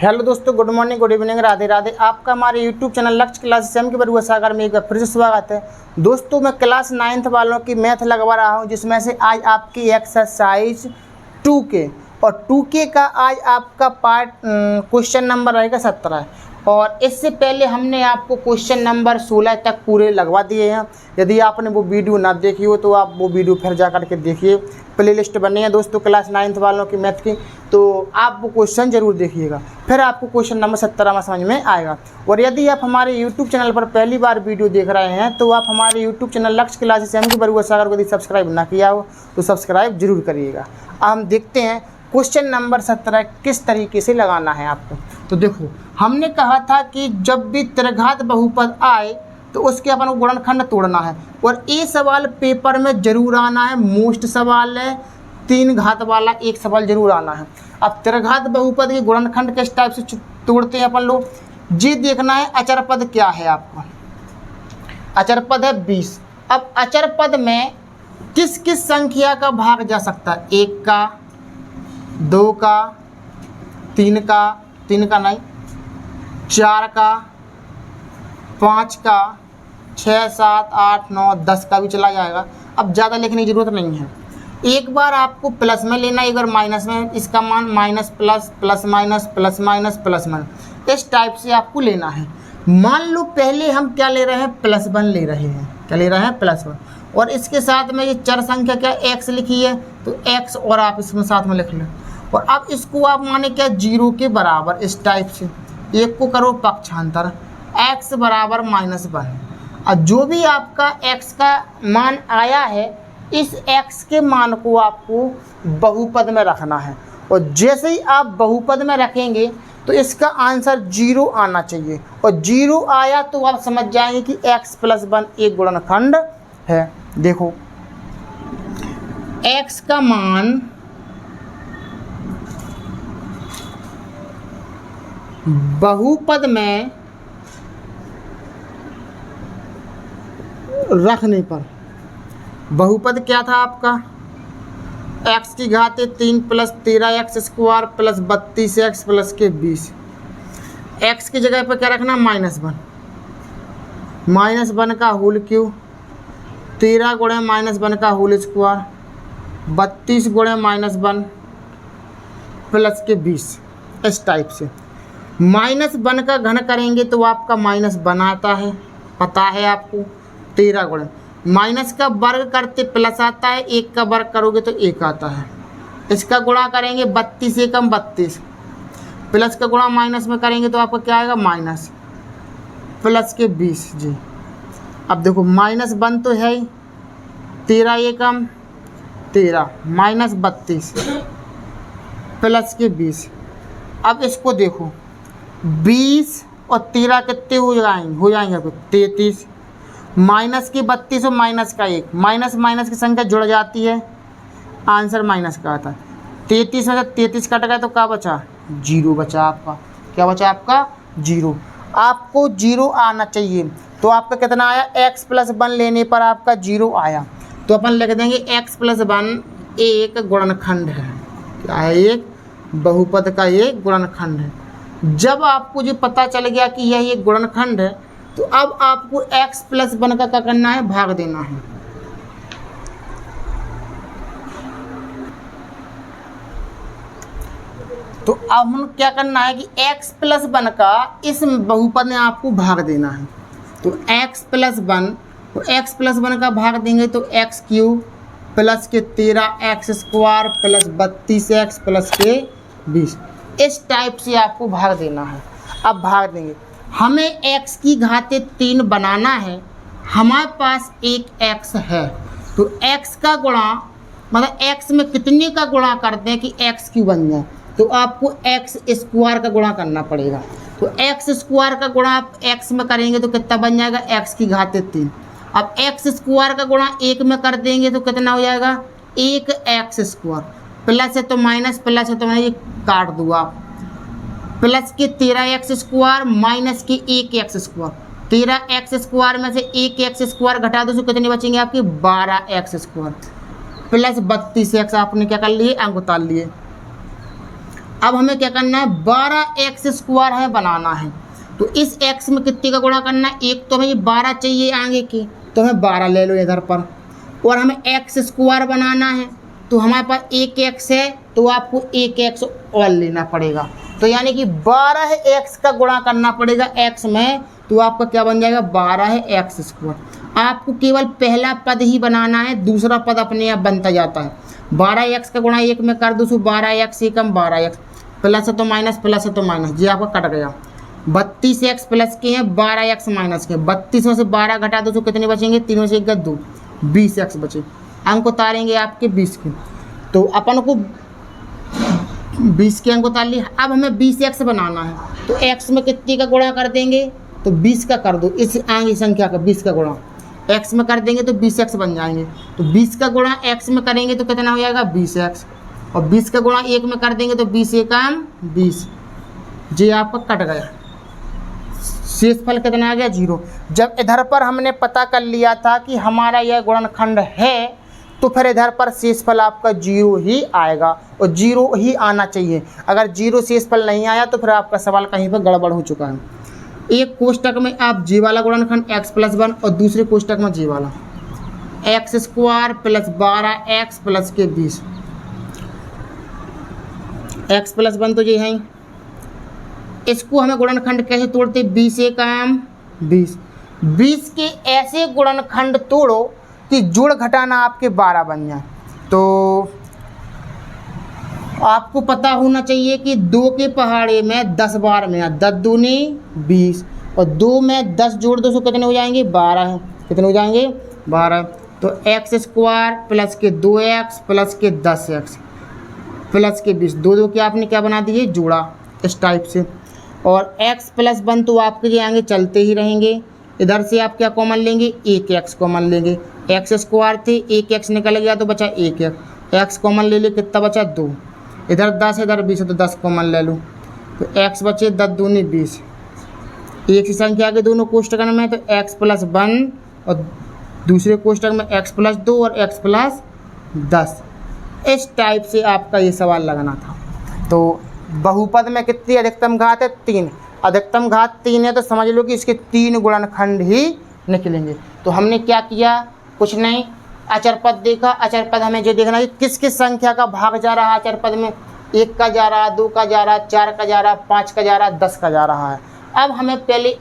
Hello दोस्तों, good morning, good evening, Radhe Radhe. आपका हमारे यूट्यूब चैनल लक्ष्य क्लास एम के बरुआ सागर में एक बार फिर से स्वागत है। दोस्तों, मैं क्लास 9th वालों की मैथ लगवा रहा हूं, जिसमें से आज आपकी एक्सरसाइज 2K और 2K का आज आपका पार्ट क्वेश्चन नंबर रहेगा 17। और इससे पहले हमने आपको क्वेश्चन नंबर 16 तक पूरे लगवा दिए हैं। यदि आपने वो वीडियो ना देखी हो तो आप वो वीडियो फिर जा कर के देखिए। प्लेलिस्ट बनी है दोस्तों क्लास 9th वालों की मैथ की, तो आप वो क्वेश्चन ज़रूर देखिएगा, फिर आपको क्वेश्चन नंबर 17 में समझ में आएगा। और यदि आप हमारे यूट्यूब चैनल पर पहली बार वीडियो देख रहे हैं तो आप हमारे यूट्यूब चैनल लक्ष्य क्लासेस एम के बरुआ सागर को यदि सब्सक्राइब ना किया हो तो सब्सक्राइब जरूर करिएगा। हम देखते हैं क्वेश्चन नंबर 17 किस तरीके से लगाना है आपको। तो देखो, हमने कहा था कि जब भी त्रिघात बहुपद आए तो उसके अपन को गुणनखंड तोड़ना है, और ये सवाल पेपर में जरूर आना है। मोस्ट सवाल है, 3 घात वाला एक सवाल जरूर आना है। अब त्रिघात बहुपद के गुणनखंड किस टाइप से तोड़ते हैं अपन लोग, ये देखना है। अचर पद क्या है आपका, अचर पद है 20। अब अचर पद में किस किस संख्या का भाग जा सकता है, 1 का, 2 का, 3 का नहीं, 4 का, 5 का, 6, 7, 8, 9, 10 का भी चला जाएगा। अब ज़्यादा लिखने की ज़रूरत नहीं है। एक बार आपको प्लस में लेना, एक बार माइनस में। इसका मान minus plus, plus minus, plus minus, plus minus, इस टाइप से आपको लेना है। मान लो पहले हम क्या ले रहे हैं, +1 ले रहे हैं। क्या ले रहे हैं, +1। और इसके साथ में ये चर संख्या क्या x लिखी है, तो x और आप इसमें साथ में लिख लें। और अब इसको आप माने क्या, 0 के बराबर, इस टाइप से एक को करो पक्षांतर, x बराबर -1। और जो भी आपका x का मान आया है, इस x के मान को आपको बहुपद में रखना है। और जैसे ही आप बहुपद में रखेंगे तो इसका आंसर 0 आना चाहिए। और 0 आया तो आप समझ जाएंगे कि x + 1 एक गुणनखंड है। देखो, x का मान बहुपद में रखने पर, बहुपद क्या था आपका, x की घात 3 + 13x² + 32x + के 20। x की जगह पर क्या रखना, -1। -1 का होल क्यूब, 13 गुणे -1 का होल स्क्वायर, 32 गुणे -1 + के 20, इस टाइप से। -1 का घन करेंगे तो आपका -1 आता है, पता है आपको। 13 गुणे माइनस का वर्ग करते प्लस आता है, 1 का वर्ग करोगे तो 1 आता है। इसका गुणा करेंगे 32 एकम 32, प्लस का गुणा माइनस में करेंगे तो आपका क्या आएगा, माइनस, प्लस के 20 जी। अब देखो, -1 तो है ही, 13 एकम 13 -32 प्लस के 20। अब इसको देखो, 20 और 13 कितने हो जाएंगे आपको, 33। माइनस की 32 और माइनस का 1, माइनस माइनस की संख्या जुड़ जाती है, आंसर माइनस का आता है। 33 में से 33 कट गया तो क्या बचा, 0 बचा आपका। क्या बचा आपका, 0। आपको 0 आना चाहिए। तो आपका कितना आया, x + 1 लेने पर आपका 0 आया। तो अपन लिख देंगे x + 1 एक गुणनखंड है। क्या है, एक बहुपद का एक गुणनखंड है। जब आपको ये पता चल गया कि यह एक गुणनखंड है, तो अब आपको x + 1 का क्या करना है, भाग देना है। तो अब हम क्या करना है कि x + 1 का इस बहुपद में आपको भाग देना है। तो x + 1, तो x + 1 का भाग देंगे तो x³ + के 13x² + 32x + के 20, इस टाइप से आपको भाग देना है। अब भाग देंगे, हमें x की घात 3 बनाना है, हमारे पास एक x है। तो x का गुणा, मतलब x में कितने का गुणा करते हैं कि x³ बन जाए, तो आपको x² का गुणा करना पड़ेगा। तो x² का गुणा आप x में करेंगे तो कितना बन जाएगा, x की घात 3। अब x² का गुणा 1 में कर देंगे तो कितना हो जाएगा, 1x²। प्लस है तो माइनस, प्लस है तो ये काट दो आप, प्लस के 13x² माइनस के 1x²। 13x² में से 1x² घटा दो तो कितने बचेंगे आपके, 12x² प्लस 32x आपने क्या कर लिए, अंक उतार लिए। अब हमें क्या करना है, 12x² हमें बनाना है। तो इस x में कितने का गुणा करना है, एक तो हमें ये 12 चाहिए आगे की, तो हमें 12 ले लो इधर पर, और हमें x² बनाना है, तो हमारे पास एक x है, तो आपको एक x और लेना पड़ेगा। तो यानी कि 12x का गुणा करना पड़ेगा x में, तो आपका क्या बन जाएगा, 12x²। आपको केवल पहला पद ही बनाना है, दूसरा पद अपने आप बनता जाता है। 12x का गुणा 1 में कर दो, सो 12x एकम 12x, प्लस है तो माइनस, प्लस है तो माइनस, ये आपका कट गया। 32x प्लस के हैं, 12x माइनस के, 32 में से 12 घटा दो तो कितने बचेंगे, 3 में से 1 2, 20x बचे। अंक उतारेंगे आपके 20 के, तो अपन को 20 के अंक उतार लिए। अब हमें 20x बनाना है, तो x में कितने का गुणा कर देंगे, तो 20 का कर दो, इस आगे संख्या का 20 का गुणा x में कर देंगे तो 20x बन जाएंगे। तो 20 का गुणा x में करेंगे तो कितना हो जाएगा, 20x, और 20 का गुणा 1 में कर देंगे तो 20 एकम 20, ये आपका कट गया। शेषफल कितना आ गया, 0। जब इधर पर हमने पता कर लिया था कि हमारा यह गुणनखंड है, तो फिर इधर पर शेषफल आपका 0 ही आएगा, और 0 ही आना चाहिए। अगर 0 शेषफल नहीं आया तो फिर आपका सवाल कहीं पर गड़बड़ हो चुका है। एक कोष्टक में आप जी वाला गुणनखंड x+1 और दूसरे कोष्टक में जी वाला x² + 12x प्लस के 20, x+1 तो ये है। इसको हमें गुणनखंड कैसे तोड़ते, 20 एकम 20, 20 के ऐसे गुणनखंड तोड़ो कि जोड़ घटाना आपके 12 बन जाए। तो आपको पता होना चाहिए कि 2 के पहाड़े में 10 बार में 10 दूनी 20, और 2 में 10 जोड़ दो तो कितने हो जाएंगे, 12, कितने हो जाएंगे, 12। तो x² प्लस के 2x प्लस के 10x प्लस के 20, दो के आपने क्या बना दिए, जोड़ा, इस टाइप से। और x+1 तो आपके ये आगे चलते ही रहेंगे। इधर से आप क्या कॉमन लेंगे, 1x कॉमन लेंगे, x² थे, 1x निकल गया तो बचा 1x, x कॉमन ले ले, कितना बचा 2, इधर 10 इधर 20 है तो 10 कॉमन ले लो, तो x बचे 10 दूनी 20, एक ही संख्या के दोनों कोष्टक में, तो x+1 और दूसरे कोष्टक में x+2 और x+10। इस टाइप से आपका ये सवाल लगाना था। तो बहुपद में कितनी अधिकतम घात है, 3, अधिकतम घात 3 है, तो समझ लो कि इसके 3 गुणनखंड ही निकलेंगे। तो हमने क्या किया, कुछ नहीं, अचर पद देखा। अचर पद हमें जो देखना है किस किस संख्या का भाग जा रहा है अचर पद में, 1 का जा रहा, 2 का जा रहा, 4 का जा रहा, 5 का जा रहा, 10 का जा रहा है। अब हमें पहले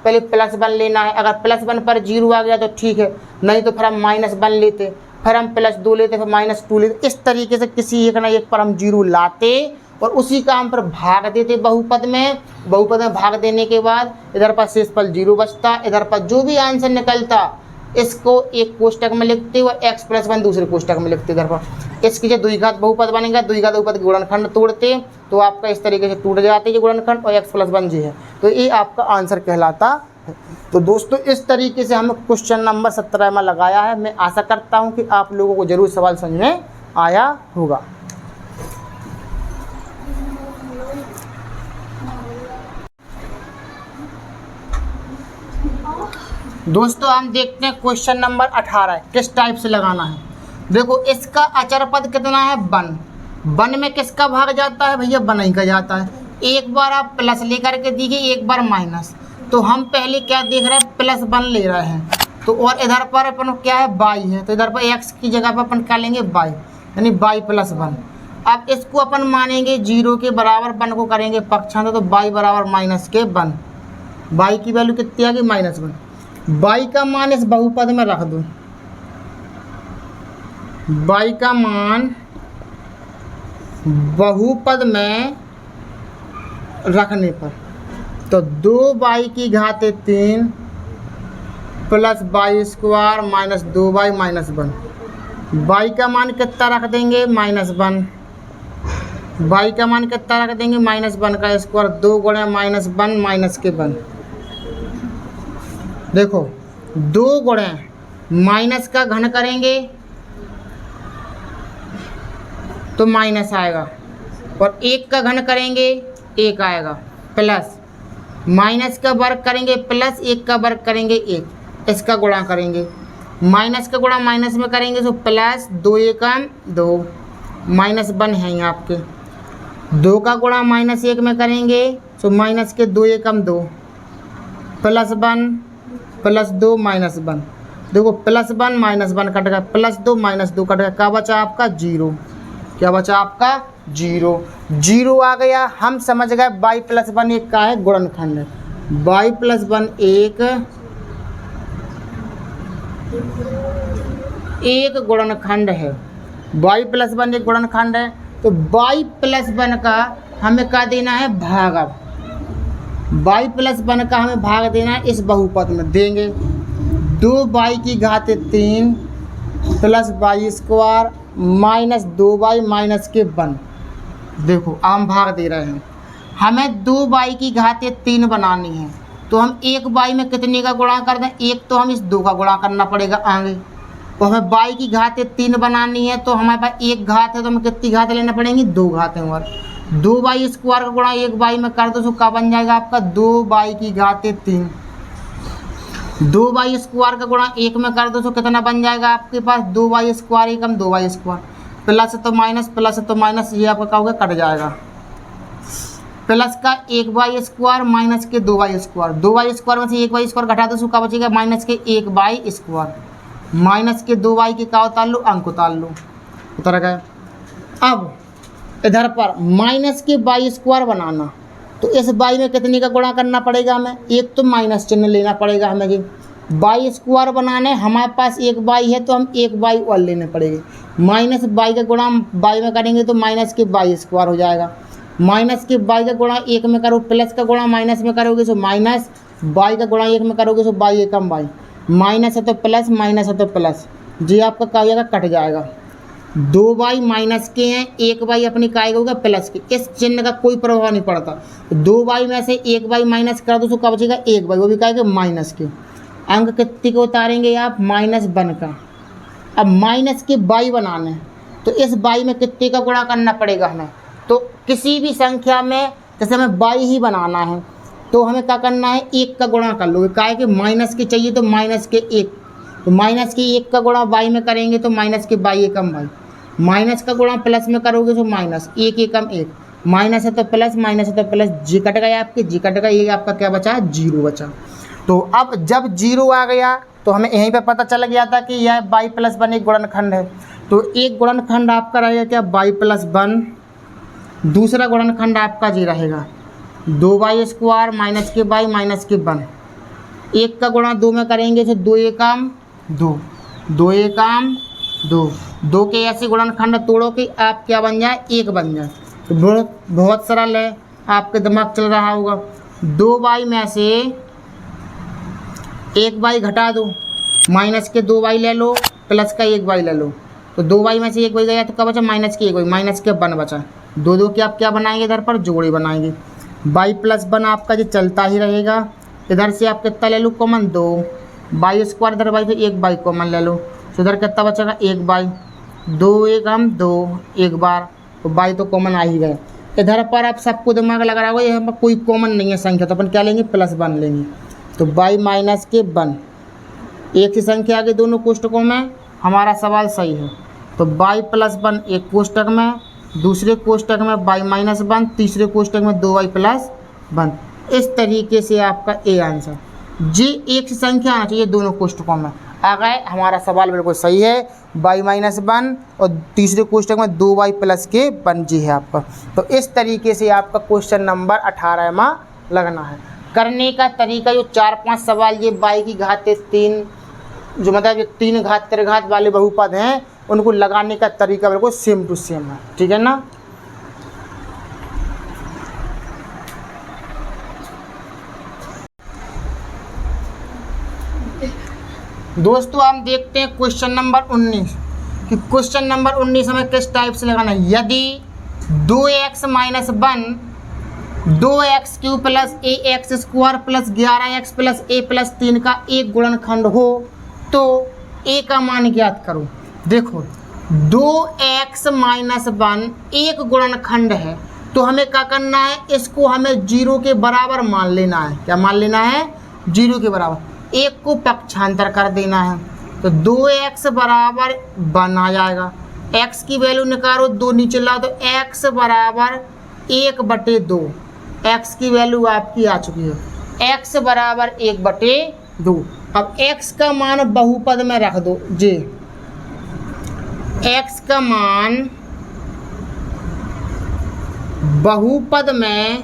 +1 लेना है। अगर +1 पर 0 आ गया तो ठीक है, नहीं तो फिर हम -1 लेते, फिर हम +2 लेते, फिर -2 लेते। इस तरीके से किसी एक ना एक पर हम 0 लाते और उसी का हम पर भाग देते बहुपद में। बहुपद में भाग देने के बाद इधर पर शेषफल 0 बचता, इधर पर जो भी आंसर निकलता इसको एक कोष्टक में लिखते और x+1 दूसरे कोष्टक में लिखते। इधर पर इसकी जो द्विघात बहुपद बनेगा, द्विघात बहुपद के गुणनखंड तोड़ते तो आपका इस तरीके से टूट जाते हैं गुणनखंड, और x+1 जी है, तो ये आपका आंसर कहलाता है। तो दोस्तों इस तरीके से हमें क्वेश्चन नंबर 17 में लगाया है। मैं आशा करता हूँ कि आप लोगों को जरूर सवाल समझ में आया होगा। दोस्तों हम देखते हैं क्वेश्चन नंबर 18 किस टाइप से लगाना है। देखो इसका अचर पद कितना है, 1, 1 में किसका भाग जाता है भैया, 1 ही का जाता है। एक बार आप प्लस लेकर के दीजिए, एक बार माइनस, तो हम पहले क्या देख रहे हैं, +1 ले रहे हैं, तो और इधर पर अपन क्या है, y है, तो इधर पर x की जगह पर अपन क्या लेंगे, y, यानी y+1। अब इसको अपन मानेंगे 0 के बराबर, 1 को करेंगे पक्षांतर, तो y बराबर -1, y की वैल्यू कितनी आ गई, -1। y का मान इस बहुपद में रख दो, y का मान बहुपद में रखने पर तो 2y की घात 3 plus y² minus 2y minus 1, y का मान कितना रख देंगे, -1, y का मान कितना रख देंगे, -1 का स्क्वायर, 2 गुणे -1 माइनस के 1। देखो 2 गुणे माइनस का घन करेंगे तो माइनस आएगा, और 1 का घन करेंगे 1 आएगा, प्लस माइनस का वर्ग करेंगे प्लस 1 का वर्ग करेंगे 1, इसका गुणा करेंगे, माइनस का गुणा माइनस में करेंगे तो प्लस 2 एकम 2, -1 है यहाँ आपके, 2 का गुणा -1 में करेंगे तो माइनस के 2 एकम 2, +1 +2 -1। देखो +1 -1 कट गया, +2 -2 कट गया, क्या बचा आपका 0। क्या बचा आपका 0। 0 आ गया। हम समझ गए y + 1 एक का है गुणनखंड है। y + 1 एक गुणनखंड है। y + 1 एक गुणनखंड है। तो y + 1 का हमें क्या देना है भाग। अब y + 1 का हमें भाग देना है इस बहुपद में, देंगे 2y की घात 3 + y² -2y -1। देखो आम भाग दे रहे हैं। हमें 2y की घात 3 बनानी है, तो हम 1y में कितने का गुणा कर दें, एक तो हम इस 2 का गुणा करना पड़ेगा आगे। तो हमें y की घात 3 बनानी है, तो हमारे पास एक घात है, तो हमें कितनी घात लेना पड़ेंगी 2 घातें। और 2y² का गुणा 1y में कर दो तो क्या बन जाएगा आपका 2y की घात 3। 2y² का गुणा 1 में कर दो तो कितना बन जाएगा आपके पास 2y² एकम 2y², प्लस तो माइनस ये आपका क्या होगा कट जाएगा। प्लस का 1y² माइनस के 2y², 2y² में से 1y² घटा दो तो क्या बचेगा माइनस के 1y², माइनस के 2y के क्या उतार लो अंक उतार लो, उतर गए। अब इधर पर माइनस के y² बनाना, तो इस y में कितने का गुणा करना पड़ेगा हमें, एक तो माइनस चिन्ह लेना पड़ेगा हमें। जी y² बनाने हमारे पास 1y है तो हम 1y और लेने पड़ेंगे। माइनस y का गुणा y में करेंगे तो माइनस के y² हो जाएगा। माइनस के y का गुणा 1 में करो, प्लस का गुणा माइनस में करोगे तो माइनस, y का गुणा 1 में करोगे तो y एकम y, माइनस है तो प्लस, माइनस है तो प्लस, जी आपका क्या हो जाएगा कट जाएगा। 2y माइनस के हैं, 1y अपनी काय होगा प्लस के, इस चिन्ह का कोई प्रभाव नहीं पड़ता। 2y में से 1y माइनस कर दो तो क्या बचेगा 1y, वो भी काय के माइनस के। अंक कितने को उतारेंगे आप -1 का। अब माइनस के y बनाने, तो इस y में कितने का गुणा करना पड़ेगा हमें, तो किसी भी संख्या में जैसे हमें y ही बनाना है तो हमें क्या करना है 1 का गुणा कर लो, काय के माइनस के चाहिए तो माइनस के 1, तो माइनस के 1 का गुणा y में करेंगे तो माइनस के y एकम y, माइनस का गुणा प्लस में करोगे तो माइनस 1 एकम 1, माइनस है तो प्लस, माइनस है तो प्लस, जी कट गया आपके, जी कट गया, ये आपका क्या बचा 0 बचा। तो अब जब 0 आ गया तो हमें यहीं पे पता चल गया था कि यह y + 1 एक गुणनखंड है। तो एक गुणनखंड आपका रहेगा क्या y + 1, दूसरा गुणनखंड आपका जी रहेगा 2y² माइनस के y माइनस के 1। 1 का गुणा 2 में करेंगे तो 2 एकम 2, 2 एकम 2, 2 के ऐसे गुणनखंड तोड़ो कि आप क्या बन जाए 1 बन जाए। तो बहुत सरल है, आपके दिमाग चल रहा होगा। 2y में से 1y घटा दो, माइनस के 2y ले लो, प्लस का 1y ले लो, तो 2y में से 1y गया तो क्या बचा माइनस के 1y, माइनस के 1 बचा। 2 के आप क्या बनाएंगे इधर पर जोड़ी बनाएंगे। y + 1 आपका जो चलता ही रहेगा। इधर से आप कितना ले लो कॉमन 2, y² इधर y से 1y कॉमन ले लो, तो इधर कितना बचेगा 1y, 2 एकम 2 एक बार, तो y तो कॉमन आ ही गए। इधर पर आप सबको दिमाग लगा रहा होगा यहाँ पर कोई कॉमन नहीं है संख्या, तो अपन क्या लेंगे +1 लेंगे, तो y माइनस के 1, एक ही संख्या के दोनों कोष्टकों में, हमारा सवाल सही है। तो y + 1 एक कोष्टक में, दूसरे कोष्टक में y - 1, तीसरे कोष्टक में 2y + 1। इस तरीके से आपका ए आंसर जी एक संख्या आना चाहिए दोनों कोष्टकों में। अगर हमारा सवाल बिल्कुल सही है, y - 1 और तीसरे कोष्टक में 2y + के 1 जी है आपका। तो इस तरीके से आपका क्वेश्चन नंबर 18वां लगना है। करने का तरीका जो 4-5 सवाल ये y की घात 3 जो मतलब जो 3 घात त्रिघात वाले बहुपद हैं उनको लगाने का तरीका बिल्कुल सेम टू सेम है, ठीक है ना। दोस्तों हम देखते हैं क्वेश्चन नंबर 19 कि क्वेश्चन नंबर 19 हमें किस टाइप से लगाना है। यदि 2x - 1 2x³ + ax² + 11x + a + 3 का एक गुणनखंड हो तो a का मान ज्ञात करो। देखो 2x - 1 एक गुणनखंड है तो हमें क्या करना है, इसको हमें 0 के बराबर मान लेना है। क्या मान लेना है 0 के बराबर, एक को पक्षांतर कर देना है। तो 2x बराबर 1 आ जाएगा, x की वैल्यू निकालो 2 नीचे लाओ तो x बराबर 1/2। x की वैल्यू आपकी आ चुकी है, x बराबर 1/2। अब x का मान बहुपद में रख दो जी, x का मान बहुपद में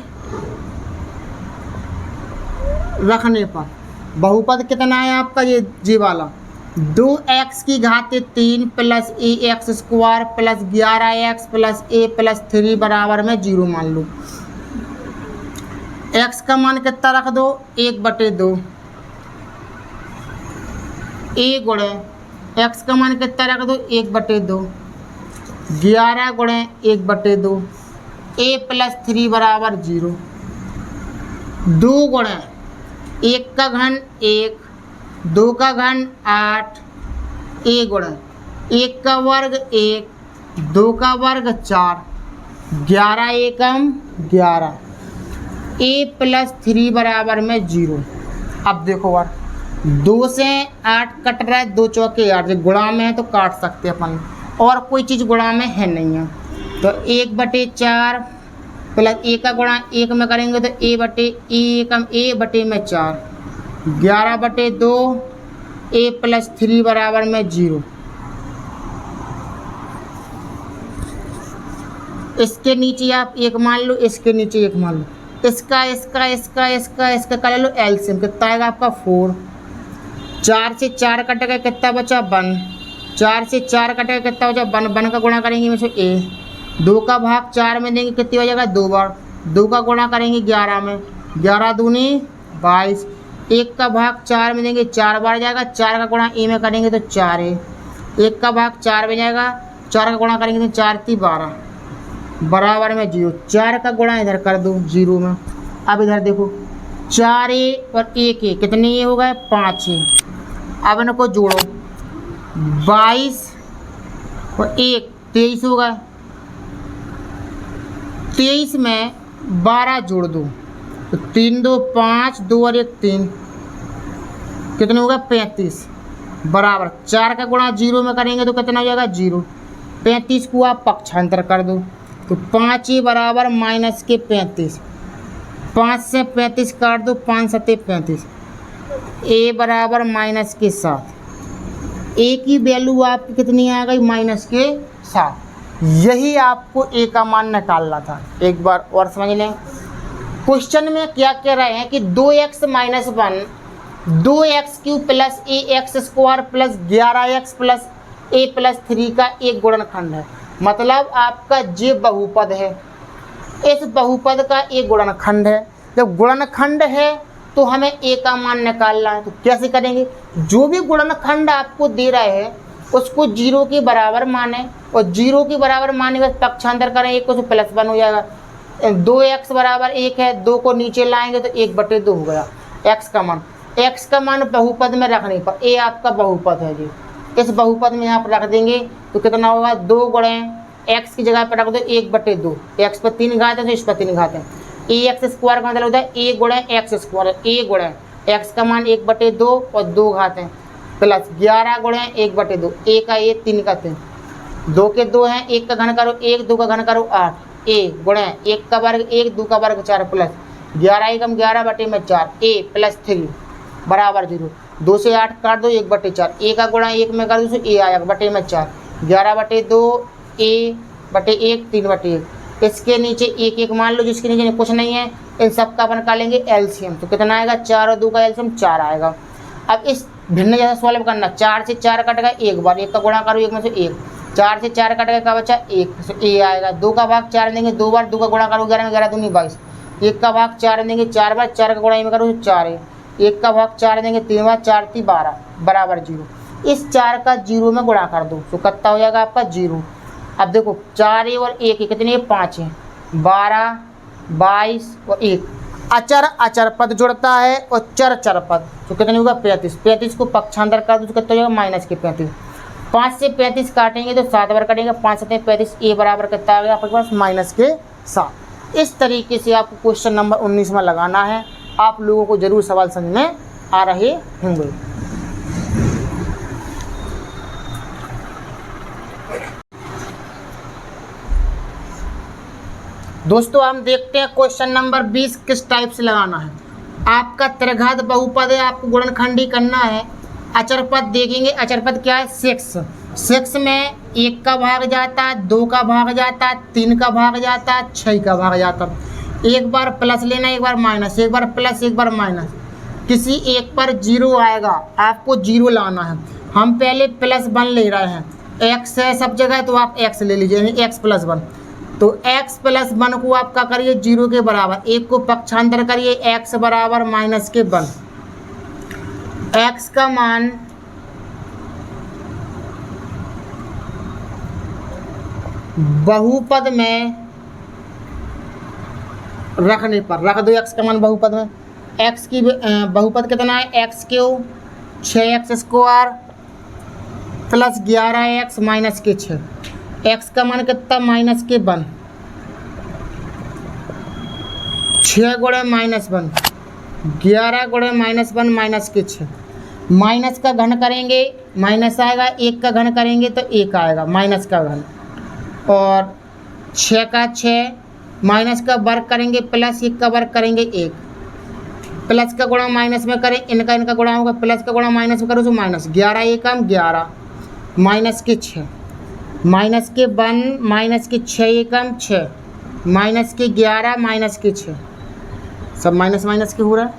रखने पर बहुपद कितना है आपका, ये वाला 2x की घात 3 plus ax square plus 11x plus a plus 3 बराबर में 0 मान लो। x का मान कितना रख दो, 1/2। a गुणे x का मान कितना रख दो, 1/2। 11 गुणे 1/2, a प्लस 3 बराबर 0। 2 गुणे 1 का घन 1, 2 का घन 8, a गुणे 1 का वर्ग 1, 2 का वर्ग 4, 11 एकम 11, a प्लस 3 बराबर में 0। अब देखो यार 2 से 8 कट रहा है, 2 चौके 8, जो गुणा में है तो काट सकते हैं अपन, और कोई चीज़ गुणा में है नहीं है, तो 1/4 प्लस a का गुणा 1 में करेंगे तो a/4, 11/2, a प्लस 3 बराबर में 0। इसके नीचे आप 1 मान लो, इसके नीचे 1 मान लो, इसका कर लो एलसीएम, कितना आएगा आपका 4। 4 से 4 कट गए, कितना बचा 1। 4 से 4 कट गए, कितना बचा 1। 1 का गुणा करेंगे में से a, 2 का भाग 4 में देंगे, कितनी हो जाएगा 2 बार। 2 का गुणा करेंगे 11 में, 11 दूनी 22। 1 का भाग 4 में देंगे, 4 बार जाएगा। 4 का गुणा a में करेंगे तो 4a। 1 का भाग 4 में जाएगा, 4 का गुणा करेंगे तो 4 × 3 = 12 बराबर में 0। 4 का गुणा इधर कर दो 0 में। अब इधर देखो 4a और 1a कितने ये हो गए, 5a। अब इनको जोड़ो, 22 और 1 23 हो गए। 23 में 12 जोड़ दो तो 3 2 5, 2 और 1 3, कितने हो गए 35 बराबर। 4 का गुणा 0 में करेंगे तो कितना हो जाएगा 0। 35 को आप पक्षांतर कर दो तो 5a बराबर -35। 5 से 35 काट दो, 5 7 35, a बराबर -7। a की वैल्यू आपकी कितनी आ गई, -7। यही आपको a का मान निकालना था। एक बार और समझ लें, क्वेश्चन में क्या कह रहे हैं कि 2x - 1 2x³ plus ax square plus 11x plus a plus 3 का एक गुणनखंड है। मतलब आपका जे बहुपद है, इस बहुपद का एक गुणनखंड है। जब गुणनखंड है तो हमें a का मान निकालना है। तो कैसे करेंगे, जो भी गुणनखंड आपको दे रहे हैं उसको 0 के बराबर माने, और 0 के बराबर माने का पक्षांतर करें, 1 को तो +1 हो जाएगा। 2x बराबर 1 है, 2 को नीचे लाएंगे तो 1/2 हो गया x का मान। x का मान बहुपद में रखने पर, a आपका बहुपद है जी, इस बहुपद में आप रख देंगे तो कितना होगा, 2 गुणे x की जगह पर रख दो 1/2। x पर 3 घात है तो इस पर 3 घात है। ax स्क्वायर का मतलब होता है a गुणे x स्क्वायर, a गुणे x का मान 1/2 और 2 घात है प्लस 11 गुणे 1/2, a का a 3 का 3, 2 के 2 हैं, 1 का घन करो 1, 2 का घन करो 8, a गुणे 1 का वर्ग 1, 2 का वर्ग 4 प्लस 11 एकम 11/4, a प्लस 3 बराबर 0। 2 से 8 काट दो 1/4, a का गुणा 1 में कर दो तो a आएगा /4, 11/2 a/1 3/1। इसके नीचे 1 1 मान लो, जिसके नीचे कुछ नहीं है, इन सब का अपन निकालेंगे एलसीएम, तो कितना आएगा 4 और 2 का एलसीएम 4 आएगा। अब इस भिन्न जैसा सॉल्व करना, 4 से 4 कट गया, एक बार 1 का गुणा करो 1 में से 1, 4 से 4 कट गया, का बचा 1, तो a आएगा। 2 का भाग 4 देंगे 2 बार, 2 का गुणा करो 11 में 11 दूनी 22, 1 का भाग 4 देंगे 4 बार, 4 का गुणा में करो 4 है, 1 का भाग 4 देंगे 3 बार, 4 × 3 = 12 बराबर 0। इस 4 का 0 में गुणा कर दो तो कितना हो जाएगा आपका 0। अब देखो 4a और 1 कितने 5 हैं, 12 22 और 1 अचर अचर पद जुड़ता है और चर चर पद, तो कितने होगा 35। 35 को पक्षांतर कर दो तो कितना हो जाएगा -35। 5 से 35 काटेंगे तो 7 बार कटेंगे, 5 7 35, a बराबर कितना आ गया आपके पास -7। इस तरीके से आपको क्वेश्चन नंबर 19 में लगाना है। आप लोगों को जरूर सवाल समझ में आ रहे होंगे। दोस्तों हम देखते हैं क्वेश्चन नंबर 20 किस टाइप से लगाना है। आपका त्रिघात बहुपद है, आपको गुणनखंडी करना है। अचर पद देखेंगे, अचर पद क्या है 6 में 1 का भाग जाता है, 2 का भाग जाता है, 3 का भाग जाता है, 6 का भाग जाता है। एक बार प्लस लेना, एक बार माइनस, एक बार प्लस एक बार माइनस, किसी एक पर 0 आएगा, आपको 0 लाना है। हम पहले +1 ले रहे हैं, x है सब जगह तो आप x ले लीजिए, यानी x+1। तो x+1 को आप क्या करिए 0 के बराबर, एक को पक्षांतर करिए, x बराबर -1। x का मान बहुपद में रखने पर रख दो, x का मान बहुपद में। x की बहुपद कितना है, x³ 6x² + 11x -6। x का मान कितना -1, 6 गुणे -1, 11 गुणे -1 -6। माइनस का घन करेंगे माइनस आएगा, 1 का घन करेंगे तो 1 आएगा, माइनस का घन। और 6 का 6, माइनस का वर्ग करेंगे प्लस 1 का वर्ग करेंगे 1। प्लस का गुणा माइनस में करें, इनका गुणा होगा, प्लस का गुणा माइनस में करो तो माइनस। 11 एकम 11 -6, -1 -6 एकम 6, -11 -6, सब माइनस माइनस के हो रहा है।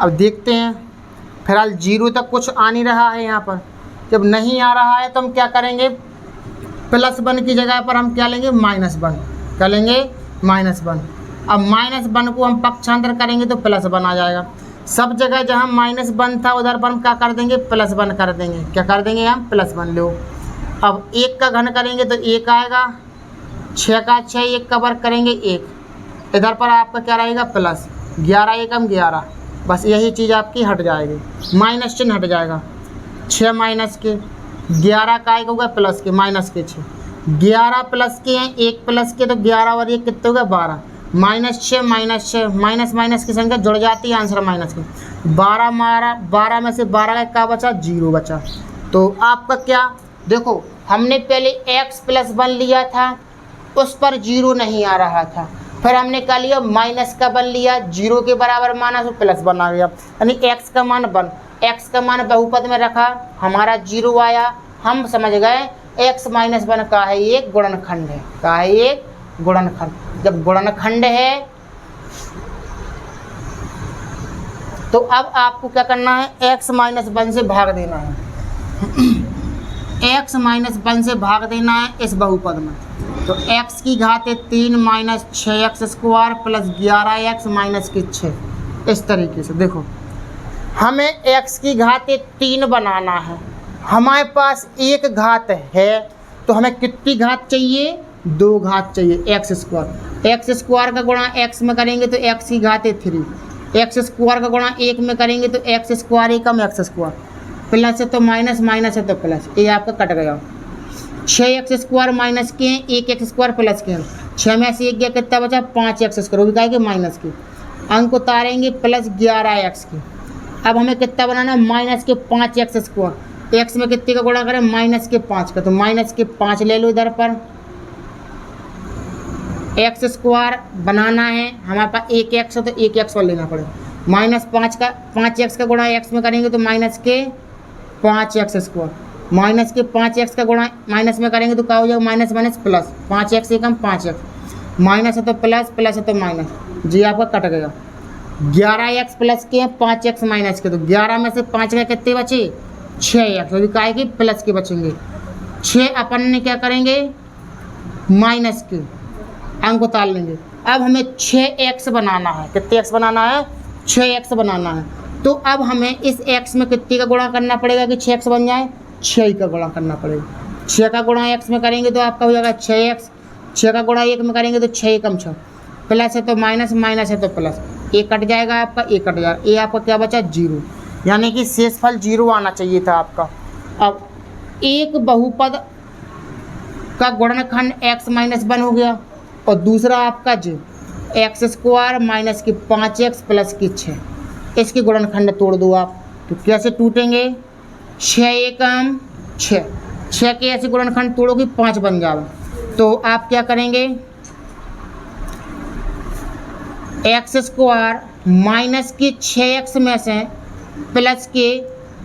अब देखते हैं, फिलहाल 0 तक कुछ आ नहीं रहा है यहाँ पर। जब नहीं आ रहा है तो हम क्या करेंगे, +1 की जगह पर हम क्या लेंगे -1, क्या लेंगे -1। अब -1 को हम पक्षांतर करेंगे तो +1 आ जाएगा। सब जगह जहाँ -1 था उधर पर हम क्या कर देंगे +1 कर देंगे, क्या कर देंगे हम +1 लो। अब 1 का घन करेंगे तो 1 आएगा, 6 का 6, 1 का वर्ग करेंगे 1। इधर पर आपका क्या रहेगा प्लस, 11 एकम 11, बस यही चीज़ आपकी हट जाएगी, माइनस चिन्ह हट जाएगा। 6 माइनस के 11 का एक होगा प्लस के, माइनस के 6, 11 प्लस के हैं, 1 प्लस के, तो 11 और 1 कितने होगा 12, -6 -6, माइनस माइनस की संख्या जुड़ जाती है, आंसर माइनस के 12 में से 12 का बचा 0 बचा। तो आपका क्या देखो, हमने पहले x+1 लिया था, उस पर 0 नहीं आ रहा था, फिर हमने क्या लिया माइनस का 1 लिया, 0 के बराबर माना तो +1 आ गया, यानी x का मान 1, x का मान बहुपद में रखा, हमारा 0 आया। हम समझ गए x - 1 का है एक गुणनखंड है, का है एक गुणनखंड। जब गुणनखंड है तो अब आपको क्या करना है, x - 1 से भाग देना है, x - 1 से भाग देना है इस बहुपद में। तो x की घात 3 - 6x² + 11x -6। इस तरीके से देखो, हमें x की घात 3 बनाना है, हमारे पास एक घात है, तो हमें कितनी घात चाहिए, 2 घात चाहिए, x² का गुणा x में करेंगे तो x की घात 3, x² का गुणा 1 में करेंगे तो x² एकम x², प्लस है तो माइनस, माइनस है तो प्लस, ये आपका कट गया। 6x² माइनस के हैं, 1x² प्लस के हैं, 6 में से 1 गया, कितना बचा 5x², वो भी कहेंगे माइनस के, अंक उतारेंगे प्लस 11x के। अब हमें कितना बनाना, माइनस के 5x², x में कितने का गुणा करें, -5 का, तो -5 ले लो इधर पर। x² बनाना है, हमारे पास 1x है तो 1x और लेना पड़ेगा, -5 का 5x का गुणा x में करेंगे तो -5x², माइनस के 5x का गुणा माइनस में करेंगे तो क्या हो जाएगा, माइनस माइनस प्लस, 5x एकम 5x, माइनस है तो प्लस, प्लस है तो माइनस, जी आपका कट गया। 11x प्लस के हैं, 5x माइनस के, तो 11 में से 5 का कितने बचे, 6x, अभी क्या है कि प्लस के बचेंगे। 6 अपन ने क्या करेंगे, माइनस के अंक उतार लेंगे। अब हमें 6x बनाना है, कितने x बनाना है, 6x बनाना है। तो अब हमें इस x में कितने का गुणा करना पड़ेगा कि 6x बन जाए, 6 का गुणा करना पड़ेगा। 6 का गुणा x में करेंगे तो आपका हो जाएगा 6x, 6 का गुणा 1 में करेंगे तो 6 एकम 6, प्लस है तो माइनस, माइनस है तो प्लस, एक कट जाएगा आपका, एक कट जाएगा, ये आपका क्या बचा 0, यानी कि शेषफल 0 आना चाहिए था आपका। अब एक बहुपद का गुणनखंड x - 1 हो गया, और दूसरा आपका जो x² माइनस के 5x प्लस के 6, इसके गुणनखंड तोड़ दो आप, तो कैसे टूटेंगे, 6 एकम 6, 6 के ऐसे गुणनखंड तोड़ोगे 5 बन जाओ। तो आप क्या करेंगे, एक्स स्क्वायर माइनस के 6x में से प्लस के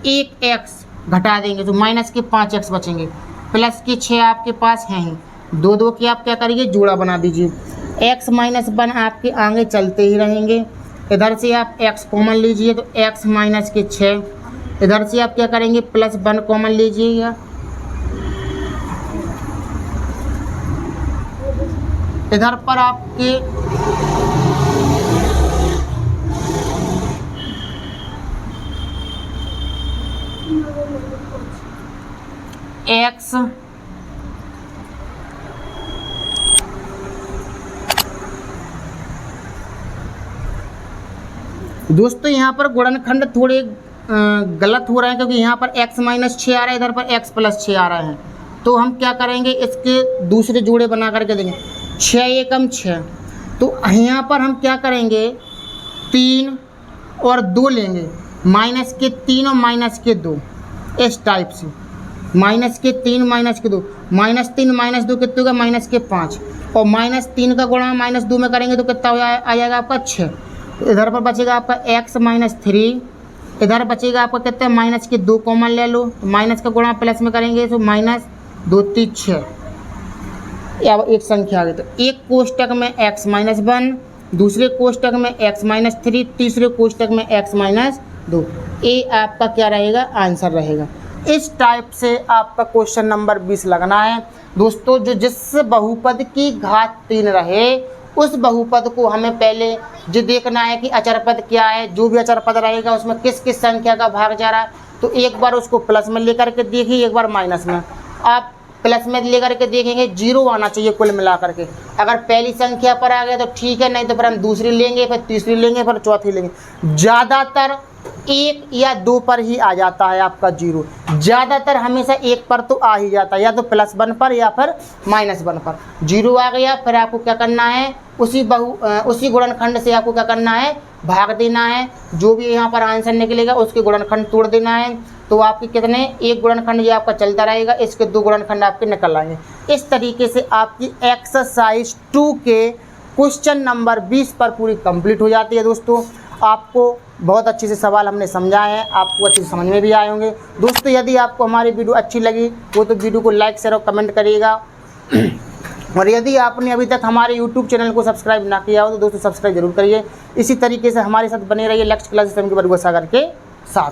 1x घटा देंगे तो माइनस के 5x बचेंगे, प्लस के 6 आपके पास हैं ही, 2 की आप क्या करिए जोड़ा बना दीजिए। x माइनस 1 आपके आगे चलते ही रहेंगे, इधर से आप x कॉमन लीजिए तो x माइनस के 6, इधर से आप क्या करेंगे प्लस 1 कॉमन लीजिएगा, इधर पर आपके x दोस्तों यहाँ पर गुणनखंड थोड़े गलत हो रहे हैं क्योंकि यहाँ पर x माइनस 6 आ रहा है, इधर पर x प्लस 6 आ रहा है। तो हम क्या करेंगे इसके दूसरे जोड़े बना करके देंगे, 6 एकम 6, तो यहाँ पर हम क्या करेंगे 3 और 2 लेंगे, माइनस के 3 और माइनस के 2, इस टाइप से माइनस के 3 माइनस के 2, माइनस 3 माइनस 2 कितने होगा माइनस के 5, और माइनस 3 का गुणा माइनस 2 में करेंगे तो कितना आ जाएगा आपका 6। तो इधर पर बचेगा आपका x माइनस 3, इधर बचेगा आपका कितना माइनस के 2 कॉमन ले लो, तो माइनस का गुणा प्लस में करेंगे तो माइनस 2 3 6, अब एक संख्या आ गई। तो एक कोष्टक में x माइनस 1, दूसरे कोष्टक में x माइनस 3, तीसरे कोष्टक में x माइनस 2, ये आपका क्या रहेगा आंसर रहेगा। इस टाइप से आपका क्वेश्चन नंबर 20 लगना है दोस्तों। जो जिस बहुपद की घात 3 रहे उस बहुपद को हमें पहले जो देखना है कि अचर पद क्या है, जो भी अचर पद रहेगा उसमें किस किस संख्या का भाग जा रहा है। तो एक बार उसको प्लस में लेकर के देखिए, एक बार माइनस में। आप प्लस में लेकर के देखेंगे 0 आना चाहिए कुल मिला करके, अगर पहली संख्या पर आ गया तो ठीक है, नहीं तो फिर हम दूसरी लेंगे, फिर तीसरी लेंगे, फिर चौथी लेंगे। ज़्यादातर 1 या 2 पर ही आ जाता है आपका 0, ज़्यादातर हमेशा 1 पर तो आ ही जाता है, या तो +1 पर या फिर -1 पर। 0 आ गया फिर आपको क्या करना है, उसी गुणनखंड से आपको क्या करना है भाग देना है, जो भी यहाँ पर आंसर निकलेगा उसके गुणनखंड तोड़ देना है। तो आपके कितने एक गुणनखंड ये आपका चलता रहेगा, इसके 2 गुणनखंड आपके निकल आएंगे। इस तरीके से आपकी एक्सरसाइज 2 के क्वेश्चन नंबर 20 पर पूरी कंप्लीट हो जाती है दोस्तों। आपको बहुत अच्छे से सवाल हमने समझाए हैं, आपको अच्छे से समझ में भी आए होंगे दोस्तों। यदि आपको हमारी वीडियो अच्छी लगी वो तो वीडियो को लाइक शेयर और कमेंट करिएगा। और यदि आपने अभी तक हमारे यूट्यूब चैनल को सब्सक्राइब ना किया हो तो दोस्तों सब्सक्राइब जरूर करिए। इसी तरीके से हमारे साथ बने रहिए लक्ष्य क्लासेस एम के बरुआ सागर के साथ।